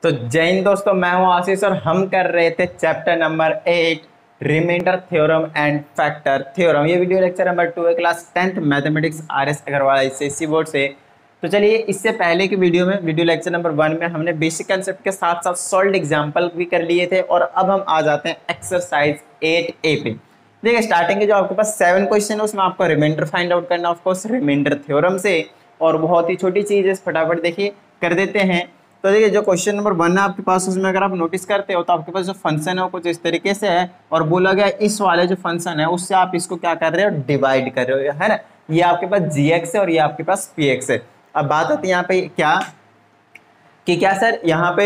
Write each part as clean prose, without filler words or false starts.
तो जय हिंद दोस्तों, मैं हूं आशीष और हम कर रहे थे chapter number 8 remainder theorem and factor theorem. ये वीडियो लेक्चर नंबर 2 है class 10th mathematics RS Agarwal ICSE board से। तो चलिए, इससे पहले की वीडियो में वीडियो लेक्चर नंबर 1 में हमने बेसिक कंसेप्ट के साथ साथ सॉल्व्ड एग्जाम्पल भी कर लिए थे और अब हम आ जाते हैं एक्सरसाइज 8A पे। देखिए, स्टार्टिंग के जो आपके पास 7 क्वेश्चन है उसमें आपको रिमाइंडर फाइंड आउट करना, ऑफ कोर्स रिमाइंडर थ्योरम से। और बहुत ही छोटी चीज है, फटाफट देखिए कर देते हैं। तो देखिए, जो क्वेश्चन नंबर 1 है आपके पास, उसमें अगर आप नोटिस करते हो तो आपके पास जो फंक्शन है वो कुछ इस तरीके से है और बोला गया इस वाले जो फंक्शन है उससे आप इसको क्या कर रहे हो, डिवाइड कर रहे हो, है ना। ये आपके पास gx है और ये आपके पास px है। अब बात होती है यहाँ पे क्या कि क्या सर यहाँ पे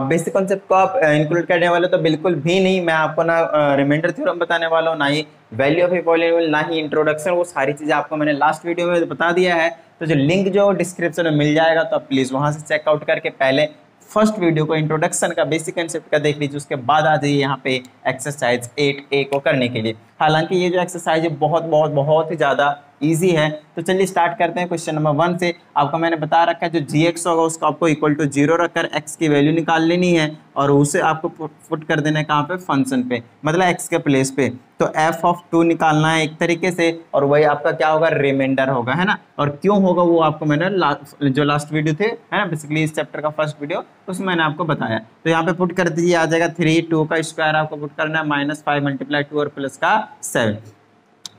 बेसिक कॉन्सेप्ट को आप इंक्लूड करने वाले, तो बिल्कुल भी नहीं। मैं आपको ना रिमाइंडर थ्योरम बताने वाला हूँ, ना ही वैल्यू ऑफ ए पॉलिनोमियल, ना ही इंट्रोडक्शन। वो सारी चीजें आपको मैंने लास्ट वीडियो में बता दिया है। तो जो लिंक जो डिस्क्रिप्शन में मिल जाएगा तो आप प्लीज वहां से चेकआउट करके पहले फर्स्ट वीडियो को इंट्रोडक्शन का, बेसिक कंसेप्ट का देख लीजिए, उसके बाद आ जाइए यहाँ पे एक्सरसाइज 8A को करने के लिए। हालांकि ये जो एक्सरसाइज है बहुत बहुत बहुत ही ज्यादा इजी है। तो चलिए स्टार्ट करते हैं क्वेश्चन नंबर 1 से। आपको मैंने बता रखा है जो gx होगा उसको आपको इक्वल टू 0 रखकर x की वैल्यू निकाल लेनी है और उसे आपको पुट कर देना है कहाँ पे, फंक्शन पे, मतलब x के प्लेस पे। तो f(2) निकालना है एक तरीके से और वही आपका क्या होगा, रिमाइंडर होगा, है ना। और क्यों होगा वो आपको मैंने जो लास्ट वीडियो थे, है ना, बेसिकली इस चैप्टर का फर्स्ट वीडियो, उसमें मैंने आपको बताया। तो यहाँ पे पुट कर दीजिए, आ जाएगा 3, 2 का स्क्वायर आपको पुट करना है, -5 × 2 और प्लस का 7।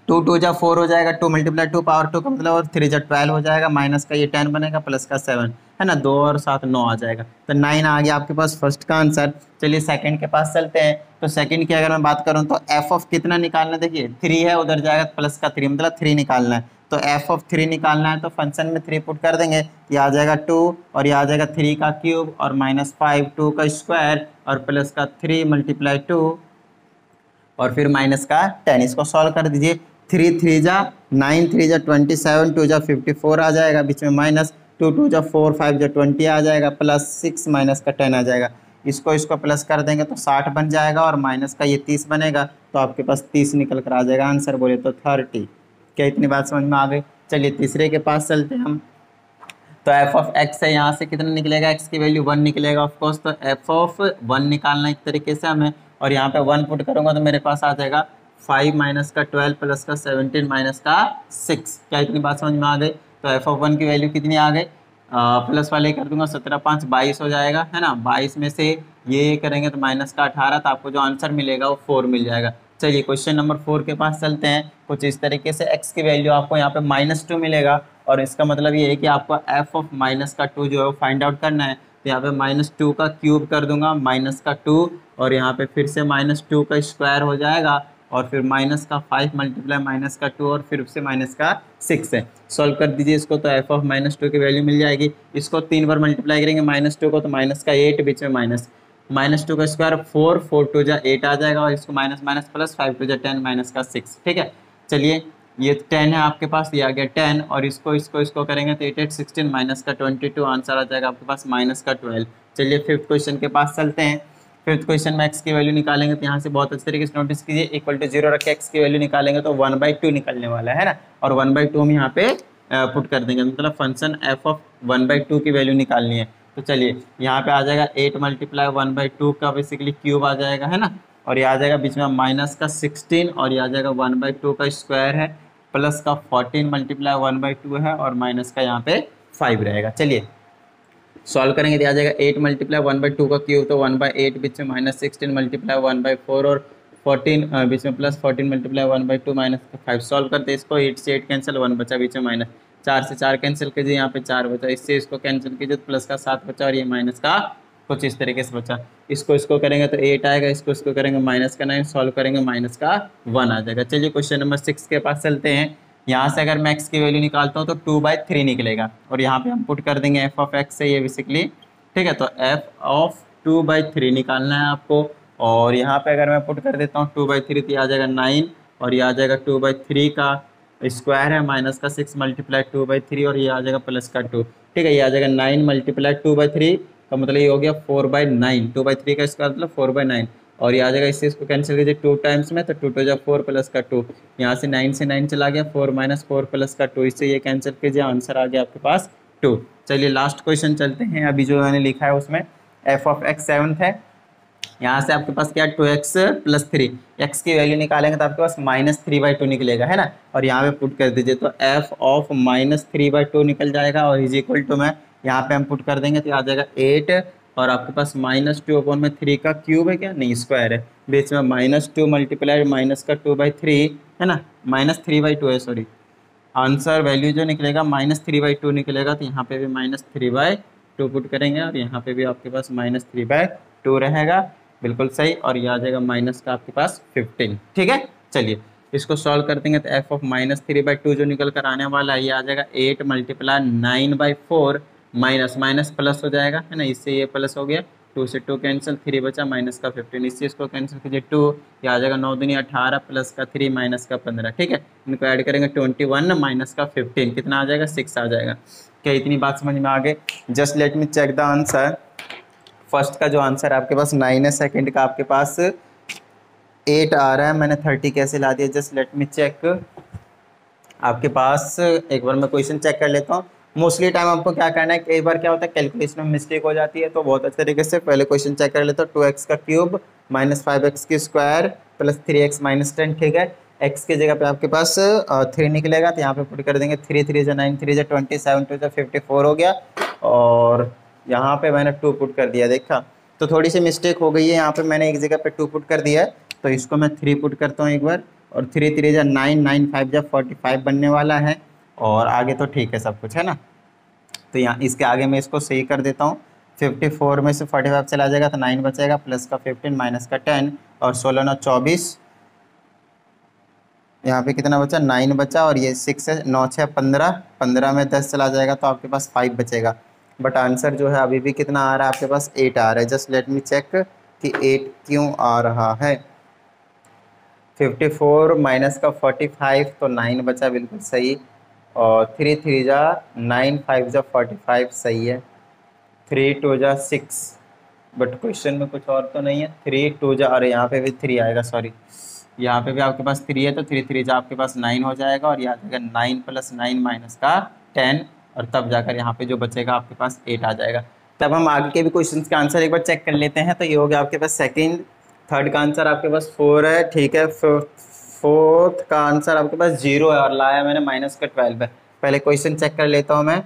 2 2 जा 4 हो जाएगा, 2 × 2 पावर 2 का मतलब, और 3 जा 12 हो जाएगा, माइनस का ये 10 बनेगा, प्लस का 7, है ना, 2 और 7 9 आ जाएगा। तो 9 आ गया आपके पास फर्स्ट का आंसर। चलिए सेकंड के पास चलते हैं। तो सेकंड की अगर मैं बात करूं तो एफ ऑफ कितना निकालना है, देखिए 3 है, उधर जाएगा प्लस का 3, मतलब 3 निकालना है। तो एफ ऑफ 3 निकालना है तो फंक्शन में 3 पुट कर देंगे, ये आ जाएगा 2 और ये आ जाएगा 3 का क्यूब और -5, 2 का स्क्वायर और प्लस का 3 × 2 और फिर माइनस का 10। इसको सॉल्व कर दीजिए। 3 3 जा 9, 3 जा 27, 2 जा 54 आ जाएगा, बीच में माइनस, 2 2 जा 4, 5 जा 20 आ जाएगा, प्लस 6 माइनस का 10 आ जाएगा। इसको प्लस कर देंगे तो 60 बन जाएगा और माइनस का ये 30 बनेगा, तो आपके पास 30 निकल कर आ जाएगा आंसर। बोले तो 30। क्या इतनी बात समझ में आ गई? चलिए तीसरे के पास चलते हैं हम। तो एफ ऑफ एक्स है, यहाँ से कितना निकलेगा, एक्स की वैल्यू 1 निकलेगा ऑफ कोर्स। तो एफ ऑफ 1 निकालना एक तरीके से हमें, और यहाँ पे 1 पुट करूंगा तो मेरे पास आ जाएगा 5 माइनस का 12 प्लस का 17 माइनस का 6। क्या इतनी बात समझ में आ गई? तो एफ ऑफ 1 की वैल्यू कितनी आ गई, प्लस वाले कर दूंगा, 17 5 22 हो जाएगा, है ना। 22 में से ये करेंगे तो माइनस का 18, तो आपको जो आंसर मिलेगा वो 4 मिल जाएगा। चलिए क्वेश्चन नंबर 4 के पास चलते हैं। कुछ इस तरीके से x की वैल्यू आपको यहाँ पे -2 मिलेगा और इसका मतलब ये है कि आपको f ऑफ -2 जो है वो फाइंड आउट करना है। तो यहाँ पे -2 का क्यूब कर दूंगा, माइनस का 2 और यहाँ पे फिर से -2 का स्क्वायर हो जाएगा और फिर माइनस का 5 मल्टीप्लाई माइनस का 2 और फिर से माइनस का 6 है। सॉल्व कर दीजिए इसको तो f ऑफ -2 की वैल्यू मिल जाएगी। इसको 3 बार मल्टीप्लाई करेंगे -2 को तो माइनस का 8, बीच में -2 का स्क्वायर 4, 4 2 जा 8 आ जाएगा और इसको माइनस माइनस प्लस 5 2 जा 10 माइनस का 6। ठीक है, चलिए ये 10 है आपके पास, ये आ गया 10 और इसको करेंगे तो 8 8 16 माइनस का 22, आंसर आ जाएगा आपके पास माइनस का 12। चलिए फिफ्थ क्वेश्चन के पास चलते हैं। फिफ्थ क्वेश्चन में एक्स की वैल्यू निकालेंगे तो यहाँ से बहुत अच्छे तरीके से नोटिस कीजिए, इक्वल टू 0 रख के एक्स की वैल्यू निकालेंगे तो 1/2 निकलने वाला है ना, और 1/2 हम यहाँ पे पुट कर देंगे, मतलब फंक्शन एफ ऑफ 1/2 की वैल्यू निकालनी है। तो चलिए यहाँ पे आ जाएगा 8 × 1/2 का बेसिकली क्यूब आ जाएगा, है ना, और ये आ जाएगा बीच में माइनस का 16 और ये आ जाएगा 1/2 का स्क्वायर है, प्लस का 14 × 1/2 है और माइनस का यहाँ पे 5 रहेगा। चलिए सॉल्व करेंगे तो आ जाएगा 8 × 1/2 का क्यूब तो 1/8, बीच में -16 × 1/4 और 14 बीच में प्लस 14 × 1/2 माइनस 5। सॉल्व करते इसको, 8 से 8 कैंसिल, 1 बचा, बीच में माइनस, 4 से 4 कैंसिल कीजिए, यहाँ पे 4 बचा, इससे इसको कैंसिल कीजिए तो प्लस का 7 बचा और ये माइनस का कुछ इस तरीके से बचा। इसको करेंगे तो 8 आएगा, इसको करेंगे माइनस का 9, सॉल्व करेंगे माइनस का 1 आ जाएगा। चलिए क्वेश्चन नंबर 6 के पास चलते हैं। यहाँ से अगर मैं x की वैल्यू निकालता हूँ तो 2/3 निकलेगा और यहाँ पे हम पुट कर देंगे f ऑफ x से, ये बेसिकली, ठीक है। तो f ऑफ 2/3 निकालना है आपको और यहाँ पे अगर मैं पुट कर देता हूँ 2/3 तो आ जाएगा 9 और ये आ जाएगा 2/3 का स्क्वायर है, माइनस का 6 × 2/3 और ये आ जाएगा प्लस का 2। ठीक है, ये आ जाएगा 9 × 2/3 का मतलब ये हो गया 4/9, 2/3 का स्क्वायर मतलब 4/9 और ये आ जाएगा, इससे इसको कैंसिल कीजिए 2 टाइम्स में तो 2 2 जा 4 प्लस का 2, यहाँ से 9 से 9 चला गया, 4 - 4 प्लस का 2, इससे ये कैंसिल कीजिए, आंसर आ गया आपके पास 2। चलिए लास्ट क्वेश्चन चलते हैं। अभी जो मैंने लिखा है उसमें एफ ऑफ एक्स 7th है। यहाँ से आपके पास क्या 2x + 3, x की वैल्यू निकालेंगे तो आपके पास -3/2 निकलेगा, है ना। और यहाँ पे पुट कर दीजिए तो f ऑफ -3/2 निकल जाएगा और इज इक्वल टू में यहाँ पे हम पुट कर देंगे तो आ जाएगा 8 और आपके पास -2/3 का क्यूब है क्या, नहीं स्क्वायर है, बीच में -2 मल्टीप्लाई -2/3 है ना, -3/2 है सॉरी। आंसर वैल्यू जो निकलेगा -3/2 निकलेगा, तो यहाँ पे भी -3/2 पुट करेंगे और यहाँ पे भी आपके पास -3/2 रहेगा, बिल्कुल सही। और ये आ जाएगा माइनस का आपके पास 15, ठीक है। चलिए इसको सॉल्व कर देंगे तो f ऑफ -3/2 जो निकल कर आने वाला है ये आ जाएगा 8 मल्टीप्लाई 9/4 माइनस माइनस प्लस हो जाएगा, है ना, इससे ये प्लस हो गया, 2 से 2 कैंसिल, 3 बचा माइनस का 15, इससे इसको कैंसिल कीजिए 2, ये आ जाएगा 9 दूनी 18 प्लस का 3 माइनस का 15, ठीक है। इनको ऐड करेंगे 21 माइनस का 15 कितना आ जाएगा 6 आ जाएगा। क्या इतनी बात समझ में आ गई? Just let me check the answer. First का जो आंसर आपके पास 9 है, सेकंड का आपके पास 8 आ रहा है, मैंने 30 कैसे ला दिया, जस्ट लेट मी चेक। आपके पास एक बार मैं क्वेश्चन चेक कर लेता हूँ। मोस्टली टाइम आपको क्या करना है, कई बार क्या होता है कैलकुलेशन में मिस्टेक हो जाती है, तो बहुत अच्छे तरीके से पहले क्वेश्चन चेक कर लेता हूँ। 2x का क्यूब -5x की स्क्वायर प्लस 3x - 10, ठीक है। x की जगह पे आपके पास 3 निकलेगा तो यहाँ पे पुट कर देंगे 3 3 जा 9 3 जा 27 2 जा 54 हो गया और यहाँ पे मैंने 2 पुट कर दिया, देखा तो थोड़ी सी मिस्टेक हो गई है, यहाँ पे मैंने एक जगह पे 2 पुट कर दिया है, तो इसको मैं 3 पुट करता हूँ एक बार और 3 3 जा 9 9 5 जा 45 बनने वाला है और आगे तो ठीक है सब कुछ, है ना। तो यहाँ इसके आगे मैं इसको सही कर देता हूँ, 54 में से 45 चला जाएगा तो 9 बचेगा प्लस का 15 माइनस का 10 और 16 9 24, यहाँ पे कितना बचा 9 बचा और ये 6 है, 9 6 15, 15 में 10 चला जाएगा तो आपके पास 5 बचेगा। बट आंसर जो है अभी भी कितना आ रहा है आपके पास 8 आ रहा है। जस्ट लेट मी चेक कि 8 क्यों आ रहा है। 54 माइनस का 45 तो 9 बचा, बिल्कुल सही, और 3 3 जा 9 5 जा 45 सही है, 3 2 जा 6, बट क्वेश्चन में कुछ और तो नहीं है, 3 2 जा, अरे यहाँ पे भी 3 आएगा सॉरी, यहाँ पे भी आपके पास 3 है तो 3 3 जा आपके पास 9 हो जाएगा और यहाँ जाएगा 9 + 9 माइनस का 10 और तब जाकर यहाँ पे जो बचेगा आपके पास 8 आ जाएगा। तब हम आगे के भी क्वेश्चंस का आंसर एक बार चेक कर लेते हैं। तो ये हो गया आपके पास सेकंड, थर्ड का आंसर आपके पास 4 है, ठीक है। फोर्थ का आंसर आपके पास 0 है और लाया मैंने माइनस का 12 है। पहले क्वेश्चन चेक कर लेता हूँ मैं।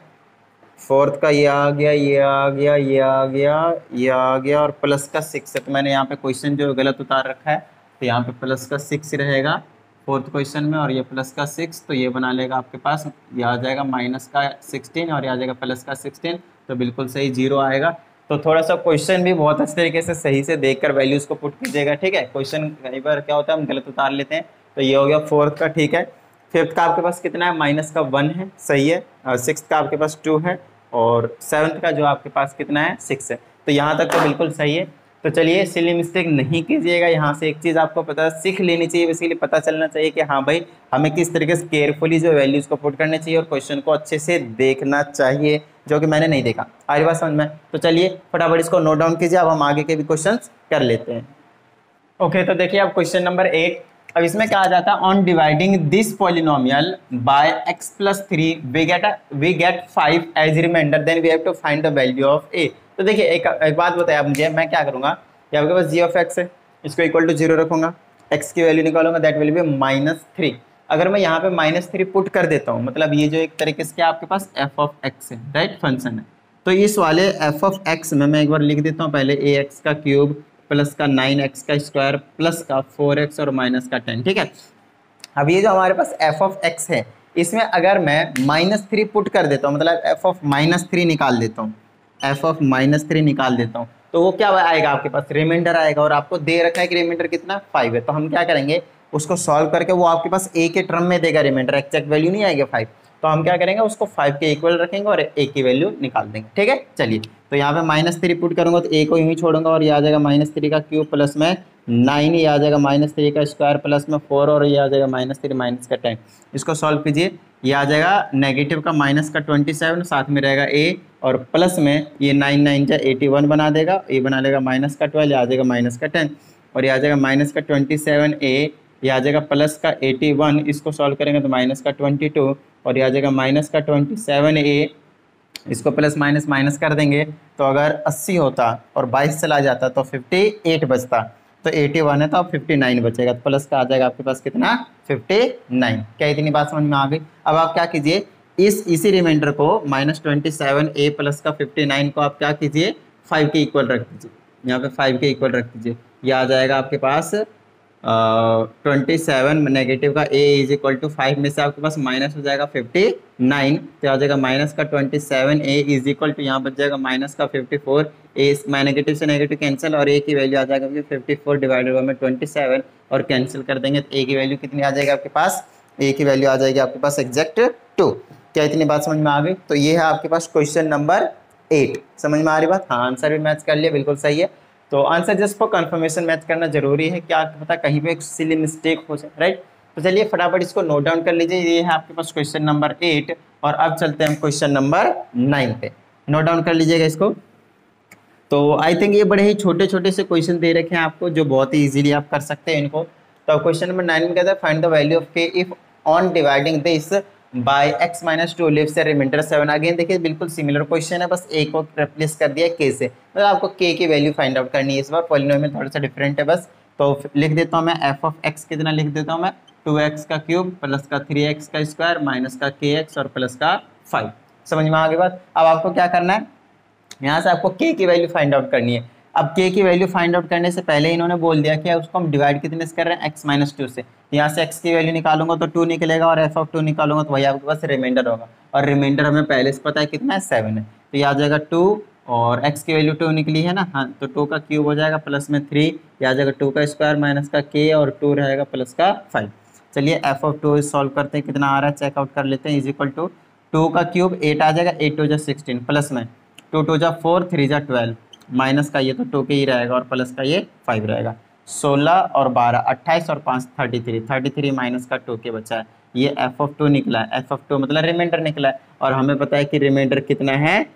फोर्थ का ये आ गया, ये आ गया, ये आ गया, ये आ गया और प्लस का 6 है, तो मैंने यहाँ पे क्वेश्चन जो गलत उतार रखा है, तो यहाँ पे प्लस का 6 रहेगा फोर्थ क्वेश्चन में और ये प्लस का 6, तो ये बना लेगा आपके पास, ये आ जाएगा माइनस का 16 और ये आ जाएगा प्लस का 16, तो बिल्कुल सही 0 आएगा। तो थोड़ा सा क्वेश्चन भी बहुत अच्छे तरीके से सही से देखकर वैल्यूज को पुट कीजिएगा, ठीक है। क्वेश्चन कई बार क्या होता है हम गलत उतार लेते हैं, तो ये हो गया फोर्थ का, ठीक है। फिफ्थ का आपके पास कितना है, माइनस का 1 है, सही है। सिक्स्थ का आपके पास 2 है और सेवन्थ का जो आपके पास कितना है 6 है, तो यहाँ तक तो बिल्कुल सही है। तो चलिए सिली मिस्टेक नहीं कीजिएगा, यहाँ से एक चीज़ आपको पता सीख लेनी चाहिए, इसीलिए पता चलना चाहिए कि हाँ भाई हमें किस तरीके से केयरफुली जो वैल्यूज़ को पुट करने चाहिए और क्वेश्चन को अच्छे से देखना चाहिए, जो कि मैंने नहीं देखा। आ रही बात समझ में? तो चलिए फटाफट इसको नोट डाउन कीजिए, अब हम आगे के भी क्वेश्चन कर लेते हैं। ओके, तो देखिए अब क्वेश्चन नंबर 8। अब इसमें कहा जाता है on dividing this polynomial by x + 3 we get 5 as remainder, then we have to find the value of a। तो देखिए एक बात बताया आप मुझे, मैं क्या करूंगा, ये आपके पास g ऑफ x है, इसको इक्वल टू 0 रखूंगा, x की वैल्यू निकालूंगा, दैट विल बी -3। अगर मैं यहाँ पे -3 पुट कर देता हूँ, मतलब ये जो एक तरीके से आपके पास f ऑफ x है, राइट, फंक्शन है, तो इस वाले f ऑफ x में मैं एक बार लिख देता हूँ पहले ax का क्यूब प्लस का 9x का स्क्वायर प्लस का 4x और माइनस का 10, ठीक है। अब ये जो हमारे पास f ऑफ x है, इसमें अगर मैं -3 पुट कर देता हूँ, मतलब f ऑफ -3 निकाल देता हूँ, f ऑफ -3 निकाल देता हूँ, तो वो क्या आएगा आपके पास, रिमाइंडर आएगा, और आपको दे रखा है कि रिमाइंडर कितना 5 है। तो हम क्या करेंगे, उसको सॉल्व करके वो आपके पास a के टर्म में देगा रिमाइंडर, एक्जैक्ट वैल्यू नहीं आएगा 5, तो हम क्या करेंगे, उसको 5 के इक्वल रखेंगे और a की वैल्यू निकाल देंगे, ठीक है। चलिए तो यहाँ पे -3 पुट करूंगा तो a को यूं ही छोड़ूंगा और ये आ जाएगा -3 का क्यूब प्लस में 9, ये आ जाएगा -3 का स्क्वायर प्लस में 4 और ये आ जाएगा -3 माइनस का 10। इसको सॉल्व कीजिए, ये आ जाएगा नेगेटिव का माइनस का 27, साथ में रहेगा a और प्लस में ये 9 9 जा 81 बना देगा, ये बना लेगा माइनस का 12, ये आ जाएगा माइनस का 10 और ये आ जाएगा माइनस का 27a, ये आ जाएगा प्लस का 81, इसको सॉल्व करेंगे तो माइनस का 22 और ये आ जाएगा माइनस का 27a इसको प्लस माइनस माइनस कर देंगे तो अगर 80 होता और 22 चला जाता तो 58 बचता, तो 81 है तो अब 59 बचेगा, तो प्लस का आ जाएगा आपके पास कितना 59। क्या इतनी बात समझ में आ गई? अब आप क्या कीजिए, इसी रिमाइंडर को -27a प्लस का 59 को आप क्या कीजिए 5 के इक्वल रख दीजिए, यहाँ पे 5 के इक्वल रख दीजिए, ये आ जाएगा आपके पास 27 नेगेटिव का a इज इक्वल टू 5 में से आपके पास माइनस हो जाएगा 59, तो आ जाएगा माइनस का 27a इज इक्वल टू यहाँ बच जाएगा माइनस का 54, a नेगेटिव से नेगेटिव कैंसिल और a की वैल्यू आ जाएगा 54 डिवाइडेड बाय 27 और कैंसिल कर देंगे तो a की वैल्यू कितनी आ जाएगी आपके पास, a की वैल्यू आ जाएगी आपके पास एग्जैक्ट 2। क्या इतनी बात समझ में आ गई? तो ये है आपके पास क्वेश्चन नंबर 8। समझ में आ रही बात? हाँ, आंसर भी मैच कर लिया, बिल्कुल सही है। तो answer just for confirmation match करना जरूरी है, क्या पता कहीं पे एक सिली मिस्टेक हो जाए, राइट। तो चलिए फटाफट इसको नोट डाउन कर लीजिए, ये है आपके पास क्वेश्चन नंबर 8 और अब चलते हैं हम क्वेश्चन नंबर 9 पे। नोट डाउन कर लीजिएगा इसको। तो आई थिंक ये बड़े ही छोटे छोटे से क्वेश्चन दे रखे हैं आपको जो बहुत ही इजीली आप कर सकते हैं इनको। तो क्वेश्चन नंबर 9 में कहता है find the value of k if on dividing this by x - 2 leaves a remainder 7। Again देखिए बिल्कुल सिमिलर क्वेश्चन है, बस a को रिप्लेस कर दिया k से, मतलब आपको k की वैल्यू फाइंड आउट करनी है। इस बार पॉलिनोमियल थोड़ा सा डिफरेंट है बस, तो लिख देता हूँ मैं f ऑफ x कितना लिख देता हूँ मैं 2x का क्यूब प्लस का 3x का स्क्वायर माइनस का kx और प्लस का 5। समझ में आ गई बात? अब आपको क्या करना है, यहाँ से आपको k की वैल्यू फाइंड आउट करनी है। अब k की वैल्यू फाइंड आउट करने से पहले इन्होंने बोल दिया कि उसको हम डिवाइड कितने से कर रहे हैं x - 2 से, यहाँ से x की वैल्यू निकालूंगा तो 2 निकलेगा और f ऑफ 2 निकालूंगा तो वही आपके पास रिमाइंडर होगा, और रिमाइंडर हमें पहले से पता है कितना है 7 है, तो ये आ जाएगा 2 और x की वैल्यू 2 निकली है ना, हाँ, तो 2 का क्यूब हो जाएगा प्लस में 3, ये आ जाएगा 2 का स्क्वायर माइनस का k और 2 रहेगा प्लस का 5। चलिए f ऑफ 2 सॉल्व करते हैं, कितना आ रहा है चेकआउट कर लेते हैं। इज इक्वल टू 2 का क्यूब 8 आ जाएगा, 8 2 16 प्लस में 2 2 4 3 12 माइनस का ये तो 2 के ही रहेगा और प्लस का ये 5 रहेगा, 16 और 12 28 और 5 33 माइनस का 2 के बचा है, ये f ऑफ 2 निकला है। f ऑफ 2 मतलब रिमाइंडर निकला है और हमें पता है कि रिमाइंडर कितना है,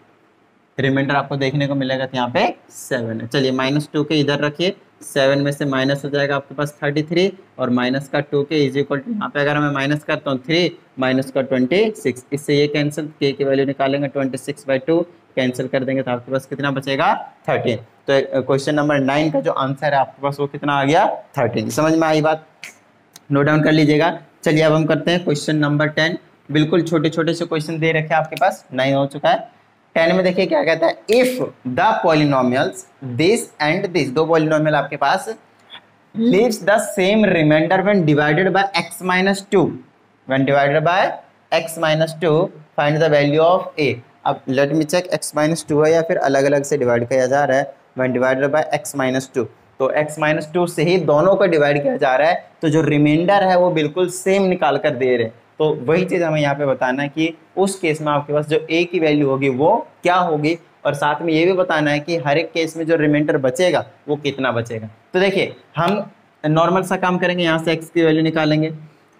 रिमाइंडर आपको देखने को मिलेगा तो यहाँ पे 7 है। चलिए -2 के इधर रखिए, 7 में से माइनस हो जाएगा आपके पास 33 और माइनस का 2 के इज इक्वल टू यहाँ पे अगर मैं माइनस करता हूँ 3 माइनस का 26, इससे ये कैंसिल, k की वैल्यू निकालेंगे 26/2 कैंसिल कर देंगे तो आपके पास कितना बचेगा 13। तो क्वेश्चन नंबर 9 का जो आंसर है आपके पास वो कितना आ गया 13। समझ में आई बात? नोट डाउन कर लीजिएगा। चलिए अब हम करते हैं क्वेश्चन नंबर 10। बिल्कुल छोटे छोटे से क्वेश्चन दे रखे हैं आपके पास, 9 हो चुका है। 10 में देखिए क्या कहता है, if the polynomials this and this, दो पॉलिनोमियल आपके पास leaves the same remainder when divided by x minus 2, when divided by x minus 2 find the value of a। अब let me check x minus 2 है या फिर अलग अलग से divide किया जा रहा है, when divided by x minus 2, तो x minus 2 से ही दोनों को डिवाइड किया जा रहा है, तो जो रिमाइंडर है वो बिल्कुल सेम निकाल कर दे रहे हैं। तो वही चीज़ हमें यहाँ पे बताना है कि उस केस में आपके पास जो a की वैल्यू होगी वो क्या होगी, और साथ में ये भी बताना है कि हर एक केस में जो रिमाइंडर बचेगा वो कितना बचेगा। तो देखिए हम नॉर्मल सा काम करेंगे, यहाँ से x की वैल्यू निकालेंगे,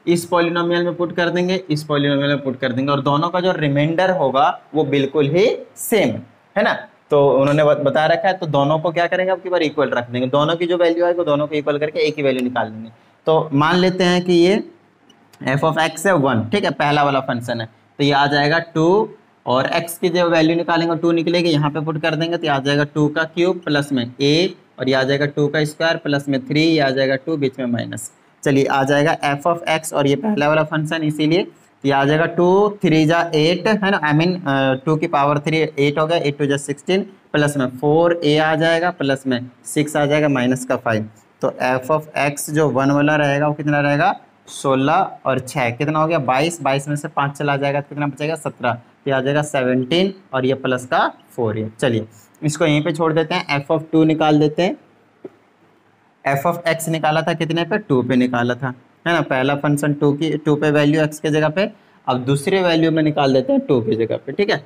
इस पॉलिनोमियल में पुट कर देंगे, इस पॉलिनोमियल में पुट कर देंगे, और दोनों का जो रिमाइंडर होगा वो बिल्कुल ही सेम है ना। तो उन्होंने बता रखा है, तो दोनों को क्या करेंगे अब की बार इक्वल रख देंगे, दोनों की जो वैल्यू आएगी दोनों को इक्वल करके a की वैल्यू निकाल देंगे। तो मान लेते हैं कि ये f ऑफ x है 1, ठीक है, पहला वाला फंक्शन है, तो ये आ जाएगा 2 और x की जो वैल्यू निकालेंगे 2 निकलेगी, यहाँ पे पुट कर देंगे तो ये आ जाएगा 2 का क्यूब प्लस में a और ये आ जाएगा 2 का स्क्वायर प्लस में 3, ये आ जाएगा 2 बीच में माइनस। चलिए आ जाएगा f ऑफ x और ये पहला वाला फंक्शन, इसीलिए ये आ जाएगा 2 3 जा 8 है ना, आई मीन 2 की पावर 3 8 हो गया, 8 2 जा 16 प्लस में 4a आ जाएगा प्लस में 6 आ जाएगा माइनस का 5। तो f ऑफ x जो 1 वाला रहेगा वो कितना रहेगा 16 और 6 कितना हो गया 22, 22 में से 5 चला जाएगा तो कितना बचेगा 17, तो आ जाएगा 17 और ये प्लस का 4 है। चलिए इसको यहीं पे छोड़ देते हैं, f ऑफ 2 निकाल देते हैं। f ऑफ x निकाला था कितने पे 2 पे निकाला था है ना, पहला फंक्शन 2 पे वैल्यू x के जगह पे, अब दूसरे वैल्यू में निकाल देते हैं 2 की जगह पे, ठीक है,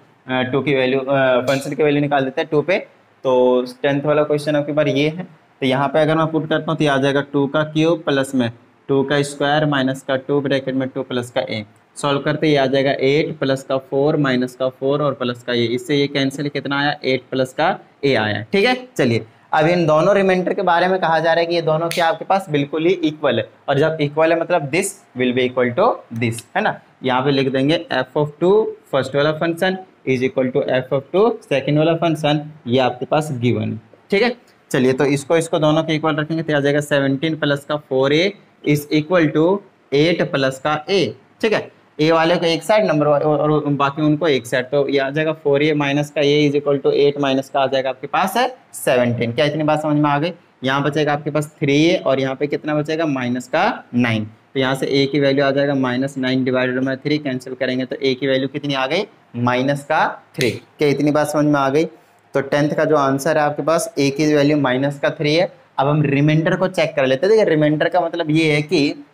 2 की वैल्यू फंक्शन की वैल्यू निकाल देते हैं 2 पे। तो 10th वाला क्वेश्चन आपके बार ये है, तो यहाँ पे अगर मैं पुट करता हूँ तो आ जाएगा 2 का क्यूब प्लस में 2 का स्क्वायर माइनस का 2 ब्रैकेट में 2 प्लस का a, सॉल्व करते ये आ जाएगा 8 प्लस का 4 माइनस का 4 और प्लस का a, इससे ये कैंसिल कितना आया 8 प्लस का a आया, ठीक है। चलिए अब इन दोनों रिमाइंडर के बारे में कहा जा रहा है कि ये दोनों क्या आपके पास बिल्कुल ही इक्वल है, और जब इक्वल है मतलब this will be equal to this है ना। यहाँ पे लिख देंगे f ऑफ 2 फर्स्ट वाला function is equal to f of two, second वाला फंक्शन ये आपके पास गिवन है। ठीक है, चलिए तो इसको दोनों के इक्वल रखेंगे तो आ जाएगा 17 प्लस का 4a is equal to 8 plus का a। ठीक है, ए वाले को एक साइड नंबर और बाकी उनको एक साइड, तो ये आ जाएगा 4a माइनस का a is equal to 8 minus का आ जाएगा आपके पास है 17। क्या इतनी बात समझ में आ गई? यहाँ बचेगा आपके पास 3a और यहाँ पे कितना बचेगा माइनस का 9। तो यहाँ से a की वैल्यू आ जाएगा -9 डिवाइडेड बाई 3, कैंसिल करेंगे तो a की वैल्यू कितनी आ गई -3। क्या इतनी बात समझ में आ गई? तो 10th का जो आंसर है आपके पास a की वैल्यू -3 है। अब हम रिमाइंडर को चेक कर लेते हैं। देखिए रिमाइंडर का मतलब ये है कि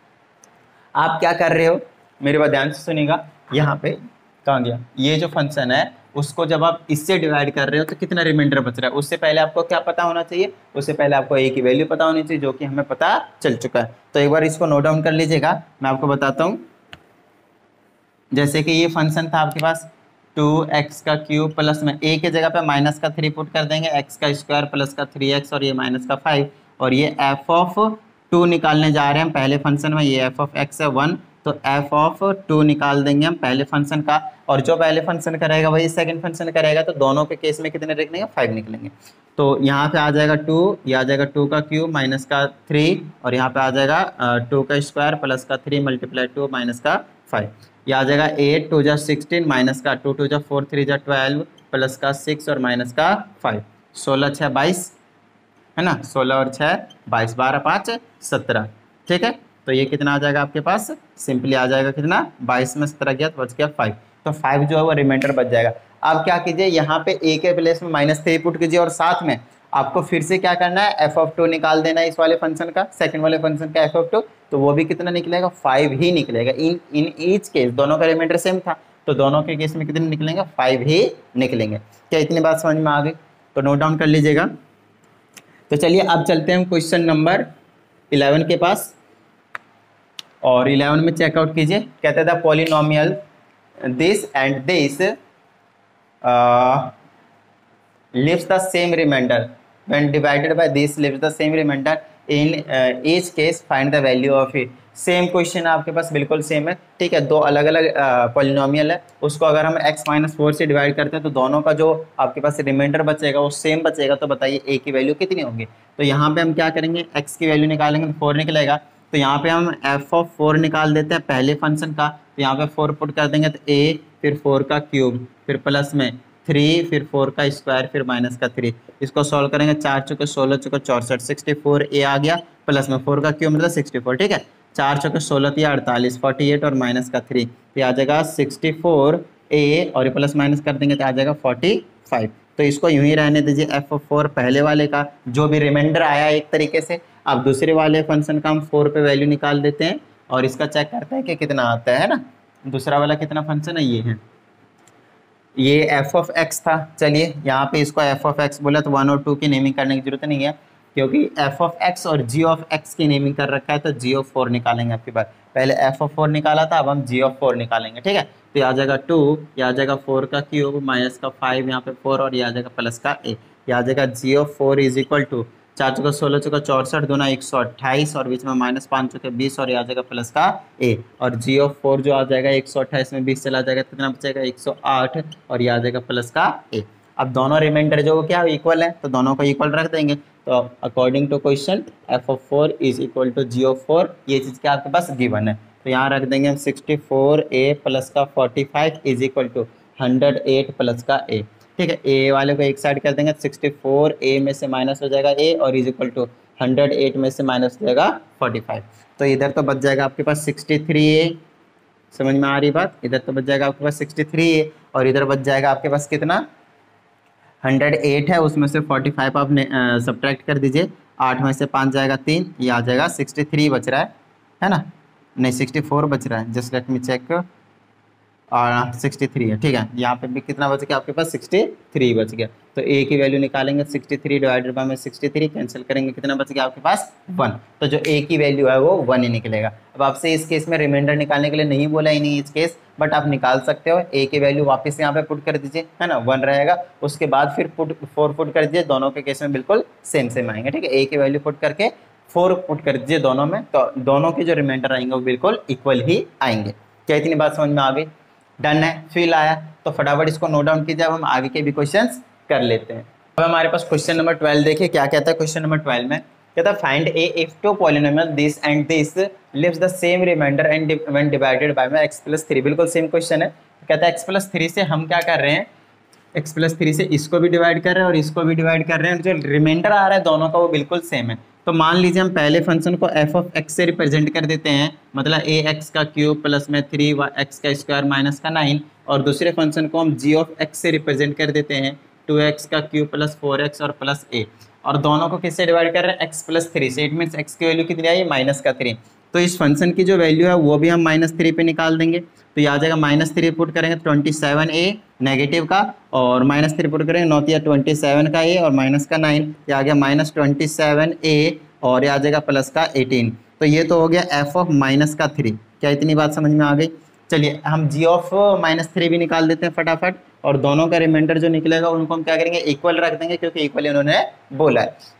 आप क्या कर रहे हो, मेरे बात ध्यान से सुनिएगा। यहाँ पे कहाँ गया, ये जो फंक्शन है उसको जब आप इससे डिवाइड कर रहे हो तो कितना रिमाइंडर बच रहा है, उससे पहले आपको क्या पता होना चाहिए, उससे पहले आपको a की वैल्यू पता होनी चाहिए, जो कि हमें पता चल चुका है। तो एक बार इसको नोट डाउन कर लीजिएगा, मैं आपको बताता हूँ। जैसे कि ये फंक्शन था आपके पास 2x का क्यूब प्लस में a के जगह पे -3 पुट कर देंगे, x का स्क्वायर प्लस का 3x और ये -5, और ये f ऑफ 2 निकालने जा रहे हैं पहले फंक्शन में, ये f ऑफ x है 1, तो f ऑफ 2 निकाल देंगे हम पहले फंक्शन का, और जो पहले फंक्शन करेगा वही सेकंड फंक्शन करेगा, तो दोनों के केस में कितने निकलेंगे 5 निकलेंगे। तो यहाँ पे आ जाएगा 2, ये आ जाएगा 2 का क्यूब माइनस का 3, और यहाँ पे आ जाएगा 2 का स्क्वायर प्लस का 3 मल्टीप्लाई 2 माइनस का 5, ये आ जाएगा 8 2 जा 16 माइनस का 2 2 जा 4 3 जा 12 प्लस का 6 और माइनस का 5, 16 6 22 है ना, 16 और 6 22, 12 5 17। ठीक है, तो ये कितना आ जाएगा आपके पास, सिंपली आ जाएगा कितना 22 में 17 गया तो बच गया 5, तो 5 जो है वो रिमाइंडर बच जाएगा। अब क्या कीजिए, यहाँ पे a के प्लेस में -3 पुट कीजिए, और साथ में आपको फिर से क्या करना है, f ऑफ 2 निकाल देना है इस वाले फंक्शन का, सेकंड वाले फंक्शन का f ऑफ 2, तो वो भी कितना निकलेगा 5 ही निकलेगा। इन ईच केस दोनों का रिमाइंडर सेम था, तो दोनों के केस में कितने निकलेंगे 5 ही निकलेंगे। क्या इतनी बात समझ में आ गई? तो नोट डाउन कर लीजिएगा। तो चलिए अब चलते हैं क्वेश्चन नंबर 11 के पास, और 11 में चेकआउट कीजिए। कहते था polynomial this and this leaves the same remainder when divided by this leaves the same remainder in each case find the value of it। Same question आपके पास बिल्कुल सेम है। ठीक है, दो अलग अलग पॉलिनोमियल है, उसको अगर हम x-4 से डिवाइड करते हैं तो दोनों का जो आपके पास रिमाइंडर बचेगा वो सेम बचेगा। तो बताइए a की वैल्यू कितनी होगी? तो यहाँ पे हम क्या करेंगे, x की वैल्यू निकालेंगे तो 4 निकलेगा, तो यहाँ पे हम f ऑफ 4 निकाल देते हैं पहले फंक्शन का, तो यहाँ पे 4 पुट कर देंगे तो a, फिर 4 का क्यूब, फिर प्लस में 3, फिर 4 का स्क्वायर, फिर माइनस का 3। इसको सॉल्व करेंगे, 4 चौके 16 चौके 64, 64 a आ गया, प्लस में 4 का क्यूब मतलब 64। ठीक है, 4 चौके 16 या 48, 48 और माइनस का 3, तो आ जाएगा 64 a, और प्लस माइनस कर देंगे तो आ जाएगा 45। तो इसको यूं ही रहने दीजिए, f ऑफ 4 पहले वाले का जो भी रिमाइंडर आया एक तरीके से। अब दूसरे वाले फंक्शन का हम 4 पे वैल्यू निकाल देते हैं और इसका चेक करते हैं कि कितना आता है ना। दूसरा वाला कितना फंक्शन है, ये है, ये f ऑफ x था। चलिए यहाँ पे इसको f ऑफ x बोला तो 1 और 2 की नेमिंग करने की जरूरत नहीं है, क्योंकि f ऑफ x और g ऑफ x की नेमिंग कर रखा है, तो g ऑफ 4 निकालेंगे आपके पास। पहले f ऑफ 4 निकाला था, अब हम g ऑफ 4 निकालेंगे। ठीक है, तो ये आ जाएगा 2, ये आ जाएगा 4 का क्यूब माइनस का 5, यहाँ पे 4, और ये आ जाएगा प्लस का a, ये आ जाएगा g of 4 is equal to 4 चौका 16 चौका 64 दूना 128, और बीच में -5 चौके 20, और ये आ जाएगा प्लस का a, और g ऑफ 4 जो आ जाएगा 128 में 20 चला जाएगा, कितना बचेगा 108, और ये आ जाएगा प्लस का a। अब दोनों रिमाइंडर जो क्या इक्वल है, तो दोनों को इक्वल रख देंगे। तो according to question f of 4 is equal to g of 4, ये चीज़ क्या आपके पास गिवन है, तो यहाँ रख देंगे हम 64a प्लस का 45 इज इक्वल टू 108 प्लस का a। ठीक है, a वाले को एक साइड कर देंगे, 64a में से माइनस हो जाएगा a, और इज इक्वल टू 108 में से माइनस हो जाएगा 45। तो इधर तो बच जाएगा आपके पास 63a, समझ में आ रही बात, इधर तो बच जाएगा आपके पास 63a, और इधर बच जाएगा आपके पास कितना 108 है, उसमें से 45 आप सब्ट्रैक्ट कर दीजिए, 8 में से 5 जाएगा 3, ये आ जाएगा 63 बच रहा है ना, नहीं 64 बच रहा है, जस्ट लेट मी चेक, और 63 है। ठीक है, यहाँ पे भी कितना बच गया आपके पास 63 बच गया। तो a की वैल्यू निकालेंगे, 63 डिवाइडेड बाय में 63 कैंसिल करेंगे, कितना बच गया आपके पास 1, तो जो a की वैल्यू है वो 1 ही निकलेगा। अब आपसे इस केस में रिमाइंडर निकालने के लिए नहीं बोला ही नहीं इस केस, बट आप निकाल सकते हो। a की वैल्यू वापस यहाँ पे पुट कर दीजिए, है ना, 1 रहेगा, उसके बाद फिर 4 पुट कर दीजिए, दोनों के केस में बिल्कुल सेम आएंगे। ठीक है, a की वैल्यू पुट करके 4 पुट कर दीजिए दोनों में, तो दोनों के जो रिमाइंडर आएंगे वो बिल्कुल इक्वल ही आएंगे। क्या इतनी बात समझ में आ गई? डन है, फील आया, तो फटाफट इसको नोट डाउन कीजिए। अब हम आगे के भी क्वेश्चंस कर लेते हैं। अब हमारे पास क्वेश्चन नंबर 12 देखिए क्या कहता है। क्वेश्चन नंबर 12 में कहता है find a if two polynomial this and this leaves the same remainder and when divided by में x+3। बिल्कुल सेम क्वेश्चन है। कहता है x+3 से हम क्या कर रहे हैं, x+3 से इसको भी डिवाइड कर रहे हैं और इसको भी डिवाइड कर रहे हैं, जो रिमाइंडर आ रहा है दोनों का वो बिल्कुल सेम है। तो मान लीजिए हम पहले फंक्शन को f(x) से रिप्रेजेंट कर देते हैं, मतलब ax का क्यूब प्लस में 3x का स्क्वायर माइनस का 9, और दूसरे फंक्शन को हम g(x) से रिप्रेजेंट कर देते हैं 2x का क्यूब प्लस 4x और प्लस a, और दोनों को किससे डिवाइड कर रहे हैं, x+3 से। इट मीन्स x की वैल्यू कितनी आई, -3। तो इस फंक्शन की जो वैल्यू है वो भी हम -3 पे निकाल देंगे। तो ये आ जाएगा -3 पुट करेंगे तो 27a नेगेटिव का, और -3 पुट करेंगे 9 या 27 का a और माइनस का 9, ये आ गया -27a, और ये आ जाएगा प्लस का 18। तो ये तो हो गया f(-3). क्या इतनी बात समझ में आ गई? चलिए हम g(-3) भी निकाल देते हैं फटाफट, और दोनों का रिमाइंडर जो निकलेगा उनको हम क्या करेंगे, इक्वल रख देंगे, क्योंकि इक्वल उन्होंने बोला है।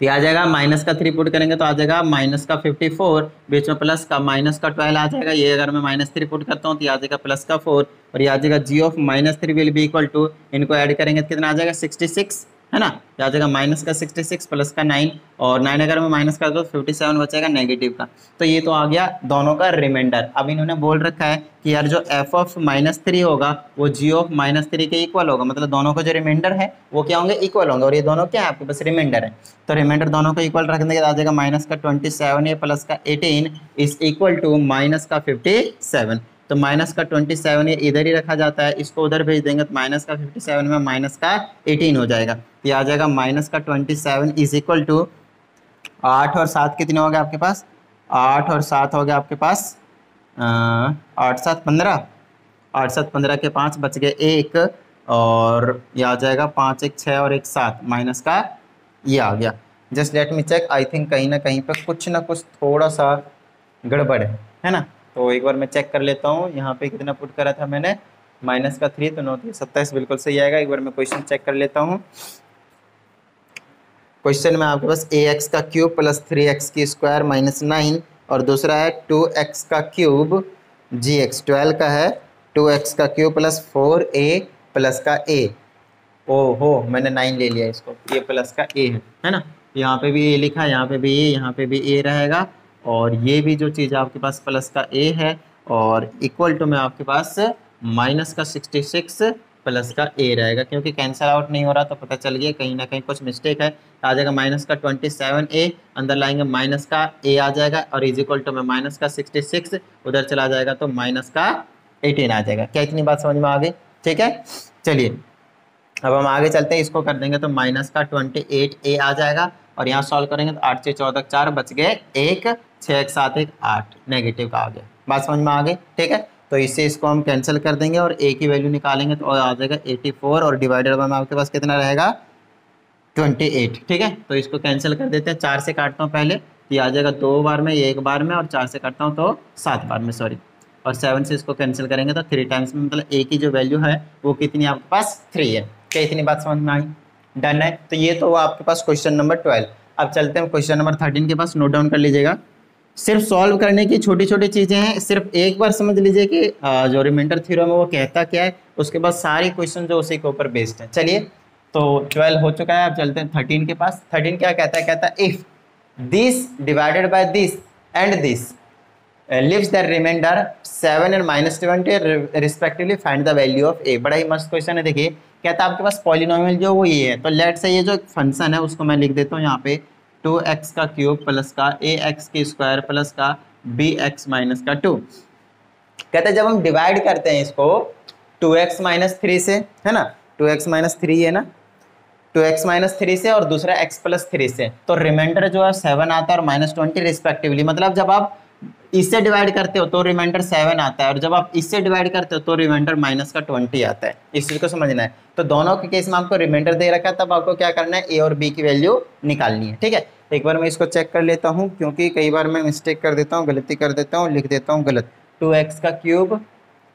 तो आ जाएगा -3 पुट करेंगे तो आ जाएगा -54, बीच में प्लस का -12 आ जाएगा। ये अगर मैं -3 पुट करता हूँ तो आ जाएगा +4, और ये आ जाएगा g(-3) will be equal to, इनको ऐड करेंगे तो कितना आ जाएगा 66, है ना। ये आ जाएगा -66 प्लस का 9, और 9 अगर मैं माइनस कर दो तो 57 बचेगा नेगेटिव का। तो ये तो आ गया दोनों का रिमाइंडर। अब इन्होंने बोल रखा है कि यार जो f(-3) होगा वो g(-3) के इक्वल होगा, मतलब दोनों का जो रिमाइंडर है वो क्या होंगे, इक्वल होंगे, और ये दोनों क्या है आपके पास, रिमाइंडर है। तो रिमाइंडर दोनों को इक्वल रखने के बाद आ जाएगा -27a प्लस का 18 इज इक्वल टू -57। तो -27 इधर ही रखा जाता है, इसको उधर भेज देंगे तो -57 में -18 हो जाएगा। ये आ जाएगा -27 इज इक्वल टू 8 और 7 कितने हो गए आपके पास, 8 और 7 हो गया आपके पास 8 7 15, 8 7 15 के 5 बच गए 1, और ये आ जाएगा 5 1 6 और 1 7 माइनस का ये आ गया। Just let me check, I think कहीं ना कहीं पे कुछ ना कुछ थोड़ा सा गड़बड़ है ना। तो एक बार मैं चेक कर लेता हूँ, यहाँ पे कितना पुट करा था मैंने, -3 तो 9 27 बिल्कुल सही आएगा। एक बार मैं क्वेश्चन चेक कर लेता हूँ। क्वेश्चन में आपके पास ax का क्यूब प्लस 3x की स्क्वायर माइनस 9, और दूसरा है 2x का क्यूब gx 12 का है 2x का क्यूब प्लस 4a प्लस का a। ओहो मैंने 9 ले लिया इसको, ये प्लस का a है ना। यहाँ पे भी a लिखा है, यहाँ पे भी a, यहाँ पे भी a रहेगा, और ये भी जो चीज़ आपके पास प्लस का a है, और इक्वल टू में आपके पास माइनस का 66 प्लस का a रहेगा, क्योंकि कैंसिल आउट नहीं हो रहा तो पता चल गया कहीं ना कहीं कुछ मिस्टेक है। आ जाएगा -27a, अंदर लाएंगे माइनस का a आ जाएगा, और इज इक्वल टू में -66 उधर चला जाएगा तो -18 आ जाएगा। क्या इतनी बात समझ में आ गई? ठीक है, चलिए अब हम आगे चलते हैं, इसको कर देंगे तो -28a आ जाएगा, और यहाँ सॉल्व करेंगे तो 8 6 14 4 बच गए 1, 6 1 7 1 8 नेगेटिव का आ गया। बात समझ में आ गई? ठीक है, तो इससे इसको हम कैंसिल कर देंगे और a की वैल्यू निकालेंगे तो आ जाएगा 84, और डिवाइडेड बाय में आपके पास कितना रहेगा 28। ठीक है, तो इसको कैंसिल कर देते हैं, 4 से काटता हूँ पहले, ये आ जाएगा 2 बार में, ये 1 बार में, और 4 से काटता हूँ तो 7 बार में, सॉरी, और 7 से इसको कैंसिल करेंगे तो 3 टाइम्स में, मतलब a की जो वैल्यू है वो कितनी आपके पास 3 है। क्या इतनी बात समझ में आई? डन है। तो ये तो आपके पास क्वेश्चन नंबर 12। अब चलते हैं क्वेश्चन नंबर 13 के पास, नोट डाउन कर लीजिएगा। सिर्फ सॉल्व करने की छोटी छोटी चीज़ें हैं, सिर्फ एक बार समझ लीजिए कि जो रिमाइंडर थ्योरम है वो कहता क्या है, उसके बाद सारी क्वेश्चन जो उसी के ऊपर बेस्ड है। चलिए, तो 12 हो चुका है, अब चलते हैं 13 के पास। 13 क्या कहता है? कहता है if this divided by this and this leaves the remainder 7 and -20 respectively find the value of a। बड़ा ही मस्त क्वेश्चन है। देखिए कहता है आपके पास पॉलिनोमियल जो वो ये है, तो लेट से ये जो फंक्शन है उसको मैं लिख देता हूँ यहाँ पे 2x का क्यूब प्लस का ax की स्क्वायर प्लस का bx माइनस का 2। कहते हैं जब हम डिवाइड करते हैं इसको 2x - 3 से, है ना, 2x - 3 है ना, 2x - 3 से और दूसरा x + 3 से, तो रिमाइंडर जो है 7 आता है और -20 रिस्पेक्टिवली। मतलब जब आप इससे डिवाइड करते हो तो रिमाइंडर 7 आता है, और जब आप इससे डिवाइड करते हो तो रिमाइंडर -20 आता है। इस चीज़ को समझना है। तो दोनों के केस में आपको रिमाइंडर दे रखा है, तब आपको क्या करना है, a और b की वैल्यू निकालनी है। ठीक है, एक बार मैं इसको चेक कर लेता हूँ, क्योंकि कई बार मैं मिस्टेक कर देता हूँ, गलती कर देता हूँ, लिख देता हूँ गलत। 2x का क्यूब